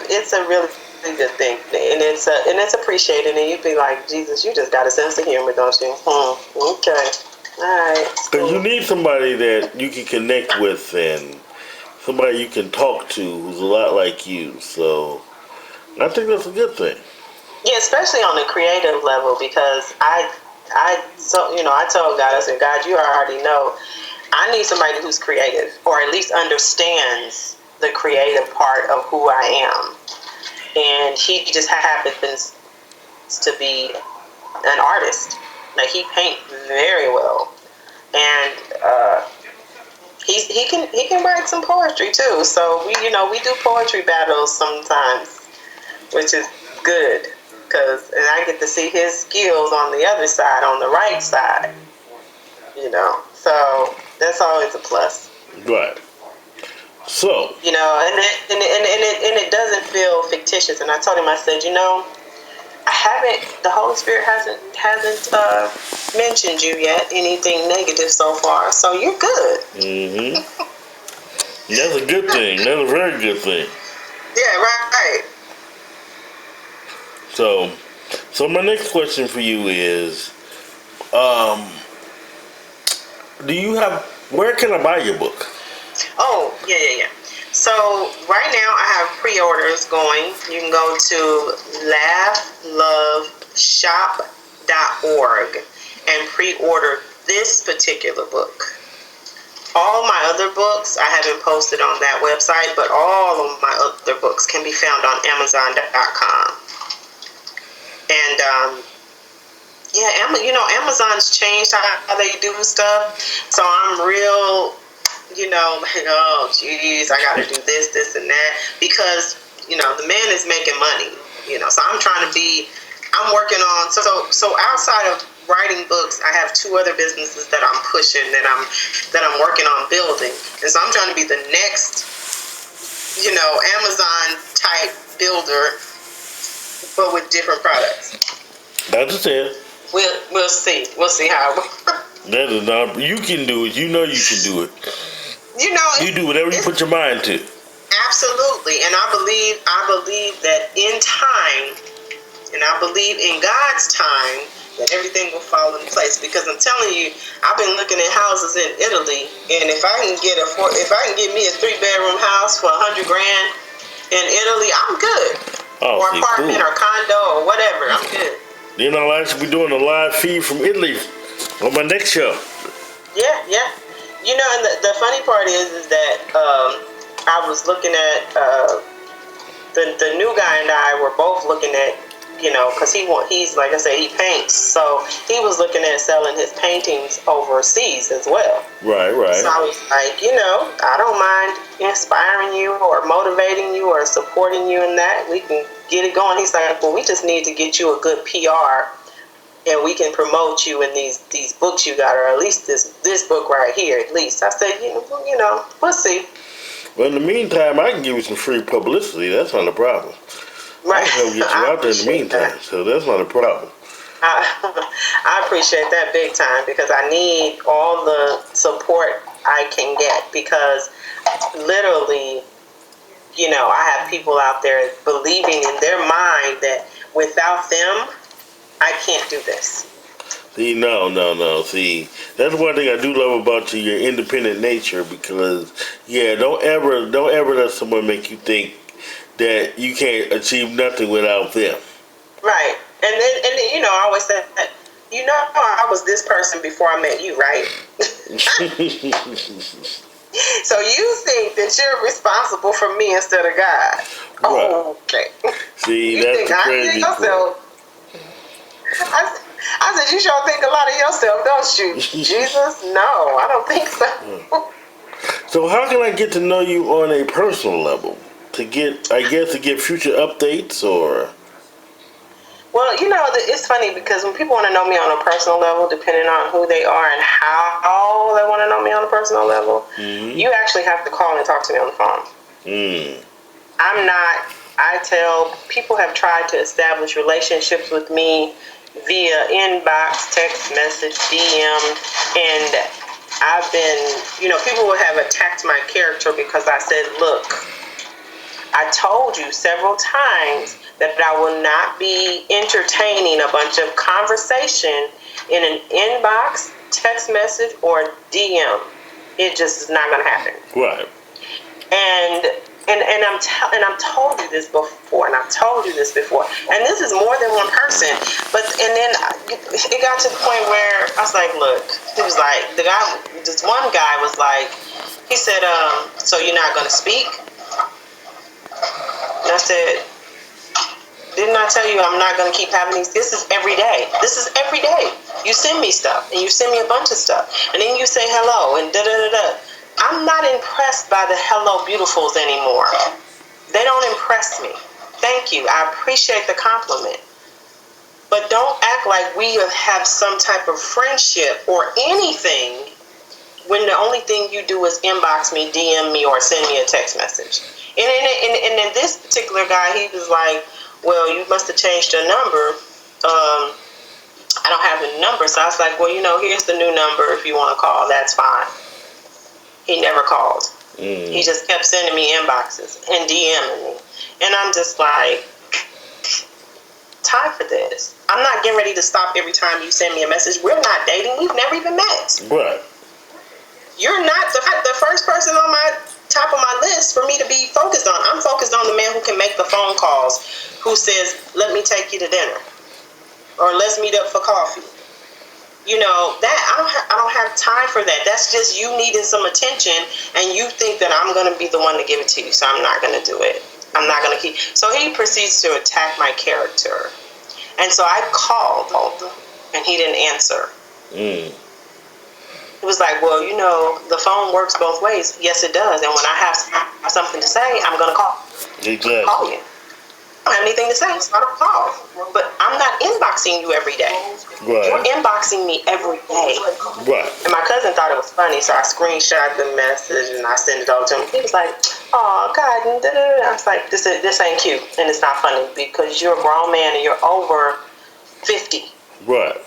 It's a really a good thing, and it's appreciated. And you'd be like, Jesus, you just got a sense of humor, don't you? Okay, all right. Because you need somebody that you can connect with and somebody you can talk to who's a lot like you. So I think that's a good thing. Yeah, especially on the creative level, because I told God, I said, God, you already know, I need somebody who's creative, or at least understands the creative part of who I am. And he just happens to be an artist. Like, he paints very well, and he can write some poetry too. So we do poetry battles sometimes, which is good, and I get to see his skills on the other side, on the right side. So that's always a plus. Right. So. And it doesn't feel fictitious. And I told him, I said, the Holy Spirit hasn't mentioned you yet, anything negative so far, so you're good. Mm-hmm. That's a good thing. That's a very good thing. Yeah, right. So my next question for you is, where can I buy your book? Oh, yeah. So right now I have pre-orders going. You can go to laughloveshop.org and pre-order this particular book. All my other books I haven't posted on that website, but all of my other books can be found on Amazon.com. And Amazon's changed how they do stuff, so I'm real, like, oh geez, I gotta do this and that, because the man is making money, so I'm working on, so outside of writing books, I have 2 other businesses that I'm pushing, that I'm working on building, and so I'm trying to be the next Amazon type builder, but with different products. That's it. We'll see. We'll see how it works. That is not. You can do it. You know you can do it. You do whatever you put your mind to. Absolutely, and I believe that in time, and I believe in God's time, that everything will fall in place. Because I'm telling you, I've been looking at houses in Italy, and if I can get me a 3-bedroom house for $100,000 in Italy, I'm good. Or apartment, or condo, or whatever, I'm good. Then I'll actually be doing a live feed from Italy on my next show. Yeah. And the funny part is that I was looking at the new guy and I were both looking at, because he's like I said, he paints, so he was looking at selling his paintings overseas as well. Right. So I was like, I don't mind inspiring you or motivating you or supporting you in that. We can get it going. He's like, well, we just need to get you a good PR, and we can promote you in these books you got, or at least this book right here, at least. I said, we'll see. Well, in the meantime, I can give you some free publicity. That's not a problem. Right. I can help get you out there in the meantime, so that's not a problem. I appreciate that big time, because I need all the support I can get, because literally, I have people out there believing in their mind that without them, I can't do this. See, no. See, that's one thing I do love about you, your independent nature, because, don't ever let someone make you think that you can't achieve nothing without them. Right. And then I always said that, I was this person before I met you, right? So you think that you're responsible for me instead of God. Right. Oh, okay. See, you that's think the I crazy hear yourself. I said, you sure think a lot of yourself, don't you? Jesus, no, I don't think so. So how can I get to know you on a personal level? To get future updates, or? Well, it's funny, because when people want to know me on a personal level, depending on who they are and how they want to know me on a personal level, you actually have to call and talk to me on the phone. I tell people have tried to establish relationships with me via inbox, text message, DM, and I've been, people would have attacked my character because I said, look, I told you several times that I will not be entertaining a bunch of conversation in an inbox, text message, or DM. It just is not going to happen. Right. And I'm told you this before, and I've told you this before, and this is more than one person. But and then it got to the point where I was like, look, he was like, this one guy was like, he said, so you're not going to speak? And I said, didn't I tell you I'm not going to keep having these? This is every day. This is every day. You send me stuff, and you send me a bunch of stuff, and then you say hello, and da-da-da-da. I'm not impressed by the hello beautifuls anymore. They don't impress me. Thank you. I appreciate the compliment. But don't act like we have some type of friendship or anything when the only thing you do is inbox me, DM me, or send me a text message. And in this particular guy, he was like, well, you must have changed your number. I don't have the number. So I was like, well, here's the new number. If you want to call, that's fine. He never called. He just kept sending me inboxes and DMing me. And I'm just like, time for this. I'm not getting ready to stop every time you send me a message. We're not dating. We've never even met. Right. You're not the first person on my top of my list for me to be focused on. I'm focused on the man who can make the phone calls, who says, let me take you to dinner, or let's meet up for coffee. That I don't have time for that. That's just you needing some attention, and you think that I'm going to be the one to give it to you, so I'm not going to do it. I'm not going to keep. So he proceeds to attack my character, and so I called, and he didn't answer. It was like, well, the phone works both ways. Yes, it does. And when I have something to say, I'm going to call. Exactly. Call you. I don't have anything to say, so I don't call. But I'm not inboxing you every day. Right. You're inboxing me every day. Right. And my cousin thought it was funny, so I screenshot the message and I sent it over to him. He was like, oh, God. I was like, this ain't cute, and it's not funny, because you're a grown man and you're over 50. Right.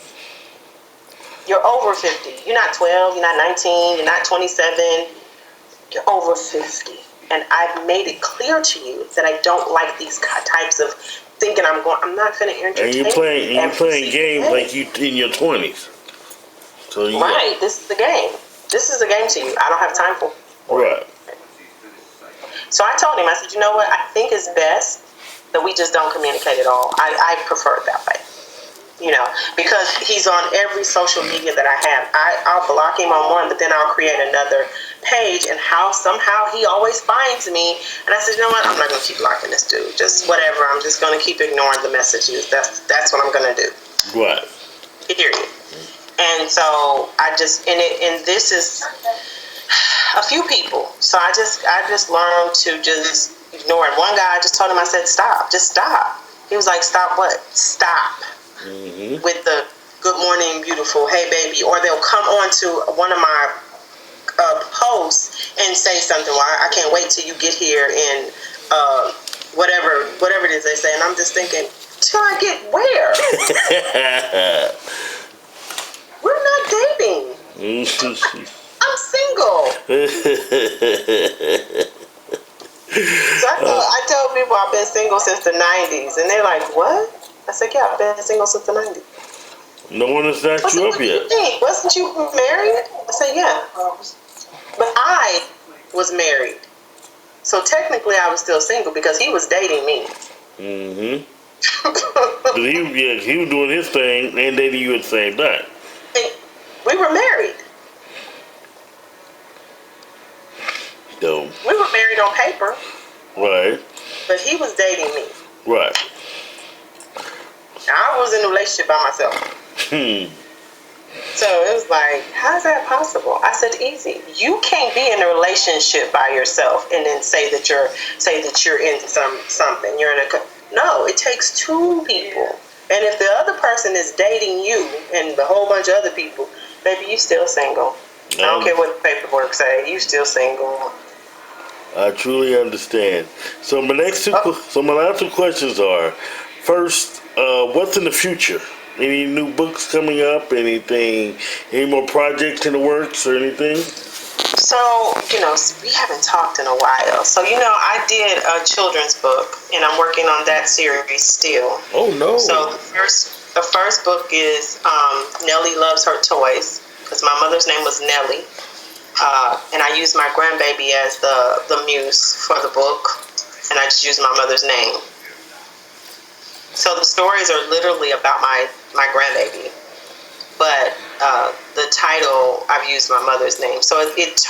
You're over 50. You're not 12, you're not 19, you're not 27. You're over 50. And I've made it clear to you that I don't like these types of thinking I'm not going to entertain. And you're playing games like you in your 20s. So right, this is the game. This is a game to you. I don't have time for it. Right. So I told him, I said, you know what? I think it's best that we just don't communicate at all. I prefer it that way. Because he's on every social media that I have. I'll block him on one, but then I'll create another page, and somehow he always finds me. And I said, you know what? I'm not going to keep blocking this dude. Just whatever. I'm just going to keep ignoring the messages. That's what I'm going to do. Right. Period. And so I just, and this is a few people. So I just learned to just ignore it. One guy, I just told him, I said, stop. Just stop. He was like, stop what? Stop. With the good morning, beautiful, hey baby, or they'll come on to one of my posts and say something. Well, I can't wait till you get here, and whatever it is they say, and I'm just thinking, till I get where? We're not dating. I'm single. So I tell people I've been single since the 90s, and they're like, what? I said, yeah, I've been single since the 90s. No one has knocked you up yet. Wasn't you married? I said, yeah. But I was married. So technically I was still single because he was dating me. But he was doing his thing and dating you at the same time. And we were married. So, we were married on paper. Right. But he was dating me. Right. I was in a relationship by myself. So it was like, how is that possible? I said, easy. You can't be in a relationship by yourself and then say that you're in something. You're in no. It takes two people. And if the other person is dating you and a whole bunch of other people, baby, you still single. I don't care what the paperwork say. You still single. I truly understand. So my last two questions are: first, what's in the future? Any new books coming up? Any more projects in the works or anything? So, we haven't talked in a while. So, I did a children's book, and I'm working on that series still. Oh no! So the first book is Nellie Loves Her Toys, because my mother's name was Nellie, and I used my grandbaby as the muse for the book, and I just used my mother's name. So the stories are literally about my grandbaby, but the title I've used my mother's name. So it's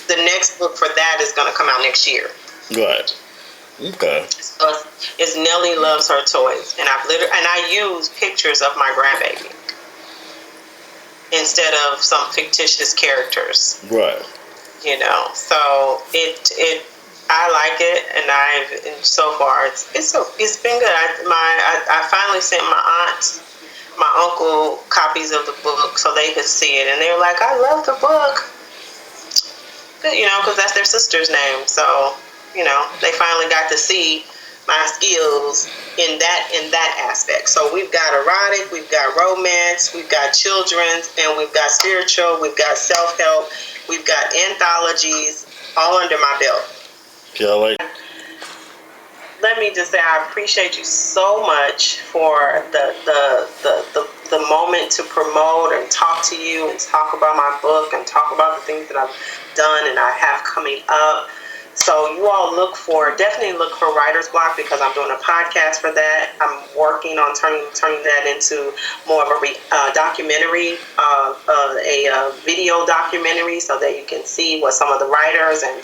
the next book for that is going to come out next year. Right. Okay. So it's Nellie Loves Her Toys, and I use pictures of my grandbaby instead of some fictitious characters. Right. So I like it, and so far it's been good. I finally sent my aunt, my uncle copies of the book so they could see it, and they were like, "I love the book," because that's their sister's name. So they finally got to see my skills in that aspect. So we've got erotic, we've got romance, we've got children's, and we've got spiritual, we've got self-help, we've got anthologies, all under my belt. Yeah, Let me just say I appreciate you so much for the moment to promote and talk to you and talk about my book and talk about the things that I've done and I have coming up. So you all definitely look for Writer's Block, because I'm doing a podcast for that. I'm working on turning that into more of a documentary, a video documentary, so that you can see what some of the writers and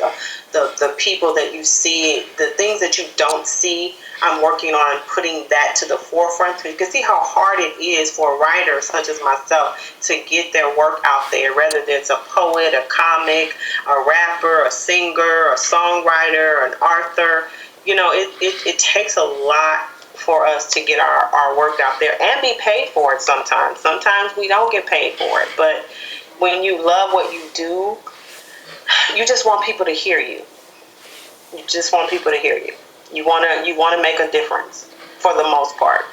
the people that you see, the things that you don't see. I'm working on putting that to the forefront, so you can see how hard it is for a writer such as myself to get their work out there, whether it's a poet, a comic, a rapper, a singer, a songwriter, an author. It takes a lot for us to get our work out there and be paid for it sometimes. Sometimes we don't get paid for it, but when you love what you do, you just want people to hear you. You just want people to hear you. You want to make a difference for the most part.